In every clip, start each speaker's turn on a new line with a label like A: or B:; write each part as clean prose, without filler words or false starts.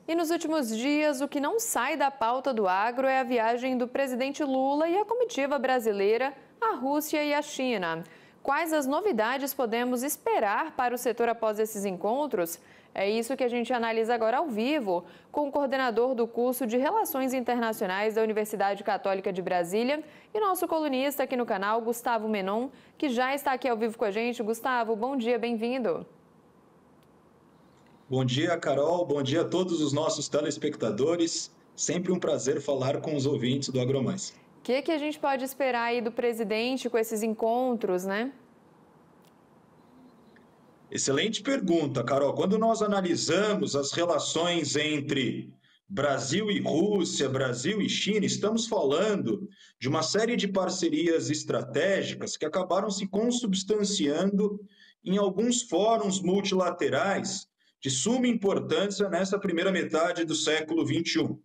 A: E nos últimos dias, o que não sai da pauta do agro é a viagem do presidente Lula e a comitiva brasileira à Rússia e à China. Quais as novidades podemos esperar para o setor após esses encontros? É isso que a gente analisa agora ao vivo com o coordenador do curso de Relações Internacionais da Universidade Católica de Brasília e nosso colunista aqui no canal, Gustavo Menon, que já está aqui ao vivo com a gente. Gustavo, bom dia, bem-vindo.
B: Bom dia, Carol. Bom dia a todos os nossos telespectadores. Sempre um prazer falar com os ouvintes do AgroMais.
A: O que a gente pode esperar aí do presidente com esses encontros, né?
B: Excelente pergunta, Carol. Quando nós analisamos as relações entre Brasil e Rússia, Brasil e China, estamos falando de uma série de parcerias estratégicas que acabaram se consubstanciando em alguns fóruns multilaterais de suma importância nessa primeira metade do século XXI.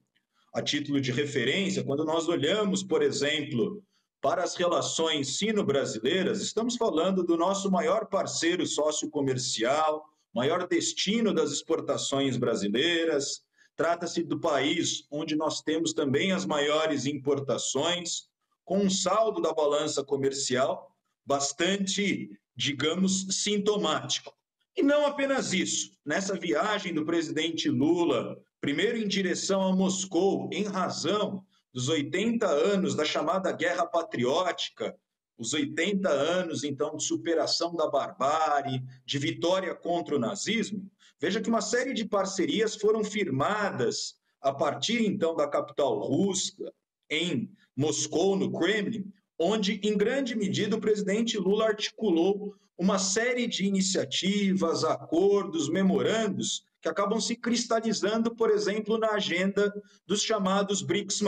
B: A título de referência, quando nós olhamos, por exemplo, para as relações sino-brasileiras, estamos falando do nosso maior parceiro sócio-comercial, maior destino das exportações brasileiras. Trata-se do país onde nós temos também as maiores importações, com um saldo da balança comercial bastante, digamos, sintomático. E não apenas isso. Nessa viagem do presidente Lula, primeiro em direção a Moscou, em razão dos 80 anos da chamada Guerra Patriótica, os 80 anos, então, de superação da barbárie, de vitória contra o nazismo, veja que uma série de parcerias foram firmadas a partir, então, da capital russa, em Moscou, no Kremlin, onde, em grande medida, o presidente Lula articulou uma série de iniciativas, acordos, memorandos, que acabam se cristalizando, por exemplo, na agenda dos chamados BRICS+.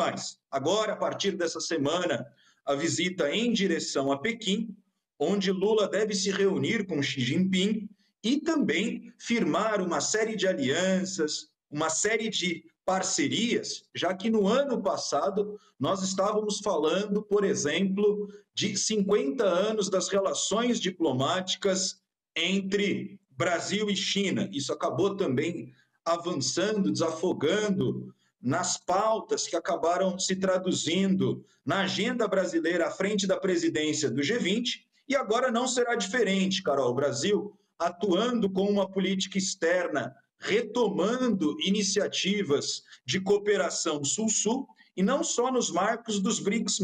B: Agora, a partir dessa semana, a visita em direção a Pequim, onde Lula deve se reunir com Xi Jinping e também firmar uma série de alianças, uma série de parcerias, já que no ano passado nós estávamos falando, por exemplo, de 50 anos das relações diplomáticas entre Brasil e China. Isso acabou também avançando, desafogando nas pautas que acabaram se traduzindo na agenda brasileira à frente da presidência do G20, e agora não será diferente, Carol. O Brasil atuando com uma política externa, retomando iniciativas de cooperação Sul-Sul, e não só nos marcos dos BRICS+,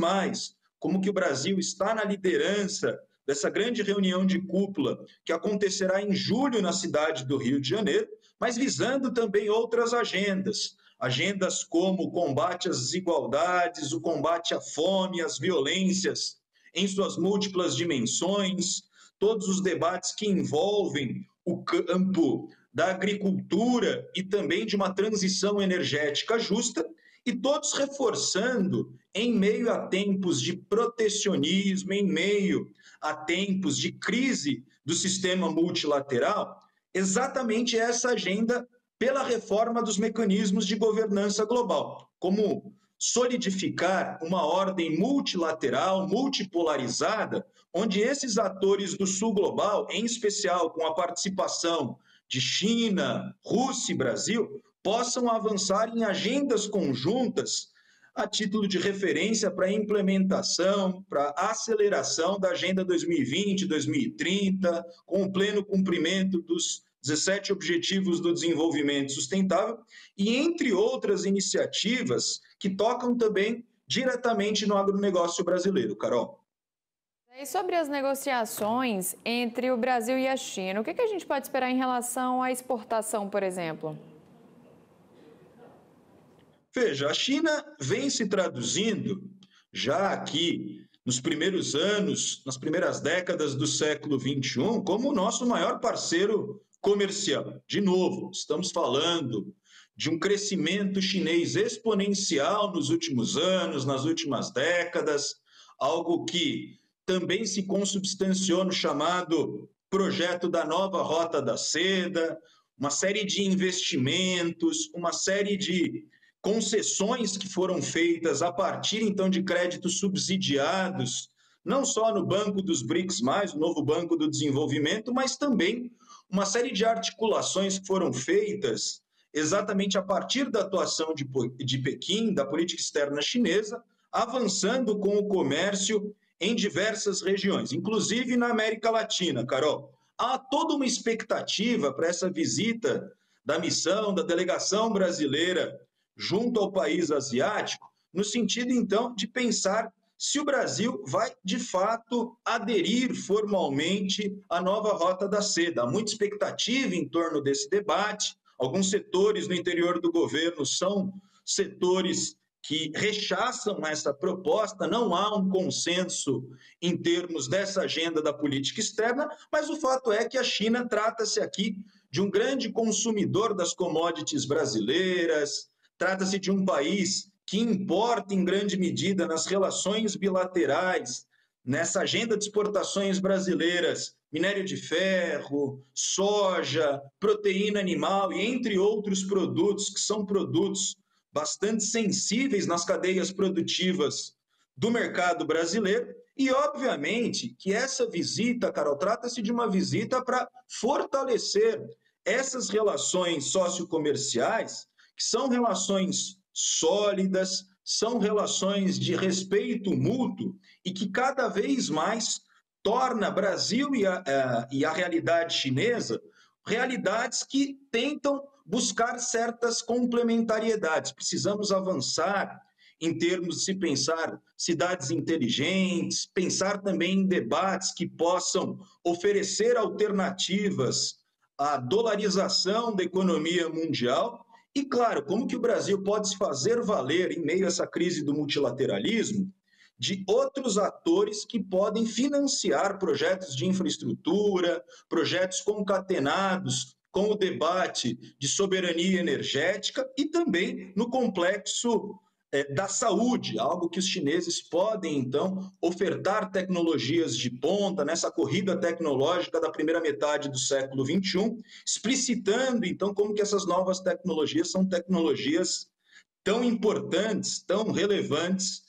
B: como que o Brasil está na liderança dessa grande reunião de cúpula que acontecerá em julho na cidade do Rio de Janeiro, mas visando também outras agendas. Agendas como o combate às desigualdades, o combate à fome, às violências em suas múltiplas dimensões, todos os debates que envolvem o campo da agricultura e também de uma transição energética justa, e todos reforçando, em meio a tempos de protecionismo, em meio a tempos de crise do sistema multilateral, exatamente essa agenda pela reforma dos mecanismos de governança global, como solidificar uma ordem multilateral, multipolarizada, onde esses atores do sul global, em especial com a participação de China, Rússia e Brasil, possam avançar em agendas conjuntas a título de referência para a implementação, para a aceleração da Agenda 2020-2030, com o pleno cumprimento dos 17 Objetivos do Desenvolvimento Sustentável, e entre outras iniciativas que tocam também diretamente no agronegócio brasileiro. Carol.
A: E sobre as negociações entre o Brasil e a China, o que a gente pode esperar em relação à exportação, por exemplo?
B: Veja, a China vem se traduzindo já aqui nos primeiros anos, nas primeiras décadas do século XXI, como o nosso maior parceiro comercial. De novo, estamos falando de um crescimento chinês exponencial nos últimos anos, nas últimas décadas, algo que também se consubstanciou no chamado projeto da nova Rota da Seda, uma série de investimentos, uma série de concessões que foram feitas a partir, então, de créditos subsidiados, não só no Banco dos BRICS+, o novo Banco do Desenvolvimento, mas também uma série de articulações que foram feitas exatamente a partir da atuação de Pequim, da política externa chinesa, avançando com o comércio em diversas regiões, inclusive na América Latina, Carol. Há toda uma expectativa para essa visita da missão, da delegação brasileira junto ao país asiático, no sentido, então, de pensar se o Brasil vai, de fato, aderir formalmente à nova Rota da Seda. Há muita expectativa em torno desse debate. Alguns setores no interior do governo são setores que rechaçam essa proposta, não há um consenso em termos dessa agenda da política externa, mas o fato é que a China trata-se aqui de um grande consumidor das commodities brasileiras, trata-se de um país que importa em grande medida nas relações bilaterais, nessa agenda de exportações brasileiras, minério de ferro, soja, proteína animal e entre outros produtos que são produtos bastante sensíveis nas cadeias produtivas do mercado brasileiro. E, obviamente, que essa visita, Carol, trata-se de uma visita para fortalecer essas relações sociocomerciais, que são relações sólidas, são relações de respeito mútuo e que cada vez mais torna Brasil e a realidade chinesa realidades que tentam buscar certas complementariedades. Precisamos avançar em termos de se pensar cidades inteligentes, pensar também em debates que possam oferecer alternativas à dolarização da economia mundial. E, claro, como que o Brasil pode se fazer valer, em meio a essa crise do multilateralismo, de outros atores que podem financiar projetos de infraestrutura, projetos concatenados com o debate de soberania energética e também no complexo da saúde, algo que os chineses podem, então, ofertar tecnologias de ponta nessa corrida tecnológica da primeira metade do século XXI, explicitando, então, como que essas novas tecnologias são tecnologias tão importantes, tão relevantes,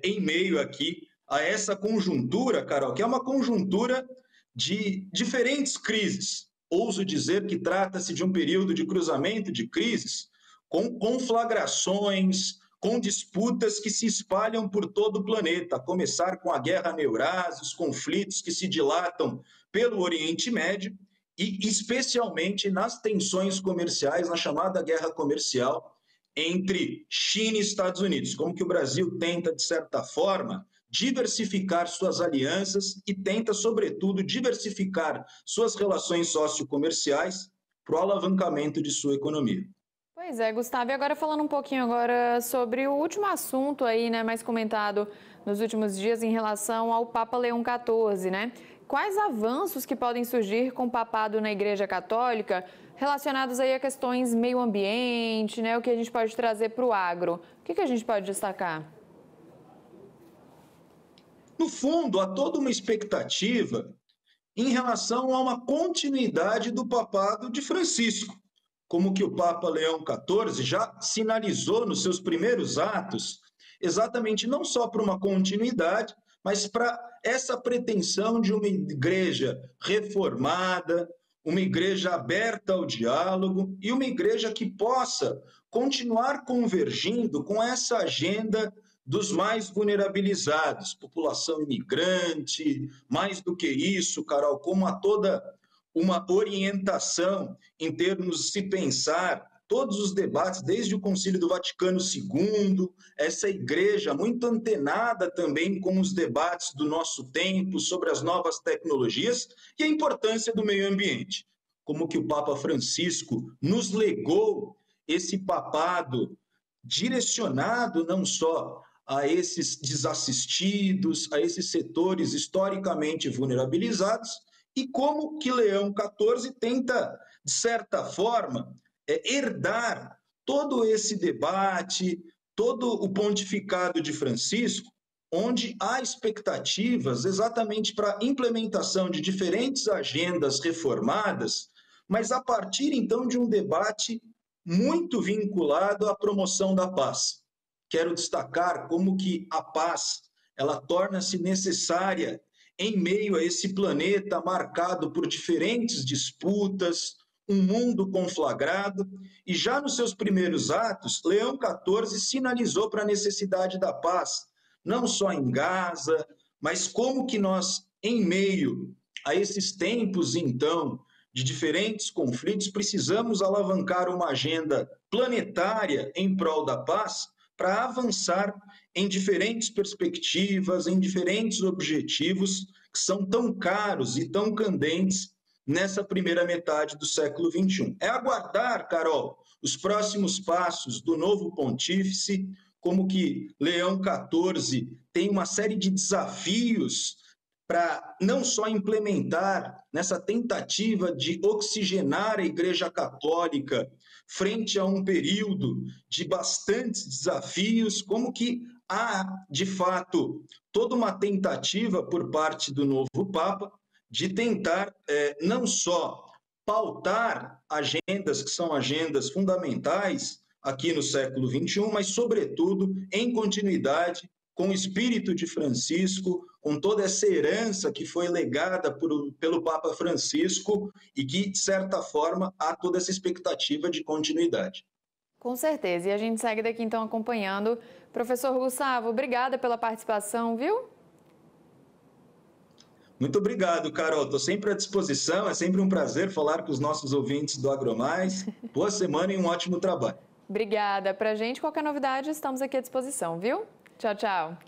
B: em meio aqui a essa conjuntura, Carol, que é uma conjuntura de diferentes crises. Ouso dizer que trata-se de um período de cruzamento de crises com conflagrações, com disputas que se espalham por todo o planeta, a começar com a guerra na Eurásia, os conflitos que se dilatam pelo Oriente Médio e especialmente nas tensões comerciais, na chamada guerra comercial entre China e Estados Unidos. Como que o Brasil tenta, de certa forma, diversificar suas alianças e tenta, sobretudo, diversificar suas relações sociocomerciais para o alavancamento de sua economia.
A: Pois é, Gustavo, e agora falando um pouquinho agora sobre o último assunto aí, né, mais comentado nos últimos dias em relação ao Papa Leão XIV, né? Quais avanços que podem surgir com o papado na Igreja Católica relacionados aí a questões meio ambiente, né? O que a gente pode trazer para o agro? O que a gente pode destacar?
B: No fundo, há toda uma expectativa em relação a uma continuidade do papado de Francisco, como que o Papa Leão XIV já sinalizou nos seus primeiros atos, exatamente não só para uma continuidade, mas para essa pretensão de uma igreja reformada, uma igreja aberta ao diálogo e uma igreja que possa continuar convergindo com essa agenda dos mais vulnerabilizados, população imigrante, mais do que isso, Carol, como a toda uma orientação em termos de se pensar todos os debates, desde o Concílio do Vaticano II, essa igreja muito antenada também com os debates do nosso tempo sobre as novas tecnologias e a importância do meio ambiente. Como que o Papa Francisco nos legou esse papado direcionado não só a esses desassistidos, a esses setores historicamente vulnerabilizados, e como que Leão XIV tenta, de certa forma, herdar todo esse debate, todo o pontificado de Francisco, onde há expectativas exatamente para a implementação de diferentes agendas reformadas, mas a partir, então, de um debate muito vinculado à promoção da paz. Quero destacar como que a paz, ela torna-se necessária em meio a esse planeta marcado por diferentes disputas, um mundo conflagrado, e já nos seus primeiros atos, Leão XIV sinalizou para a necessidade da paz, não só em Gaza, mas como que nós, em meio a esses tempos, então, de diferentes conflitos, precisamos alavancar uma agenda planetária em prol da paz para avançar em diferentes perspectivas, em diferentes objetivos que são tão caros e tão candentes nessa primeira metade do século XXI. É aguardar, Carol, os próximos passos do novo pontífice, como que Leão XIV tem uma série de desafios para não só implementar nessa tentativa de oxigenar a Igreja Católica frente a um período de bastantes desafios, como que há, de fato, toda uma tentativa por parte do novo Papa de tentar não só pautar agendas que são agendas fundamentais aqui no século XXI, mas, sobretudo, em continuidade com o espírito de Francisco, com toda essa herança que foi legada pelo Papa Francisco e que, de certa forma, há toda essa expectativa de continuidade.
A: Com certeza. E a gente segue daqui, então, acompanhando. Professor Gustavo, obrigada pela participação, viu?
B: Muito obrigado, Carol. Estou sempre à disposição. É sempre um prazer falar com os nossos ouvintes do AgroMais. Boa semana e um ótimo trabalho.
A: Obrigada. Para a gente, qualquer novidade, estamos aqui à disposição, viu? Tchau, tchau.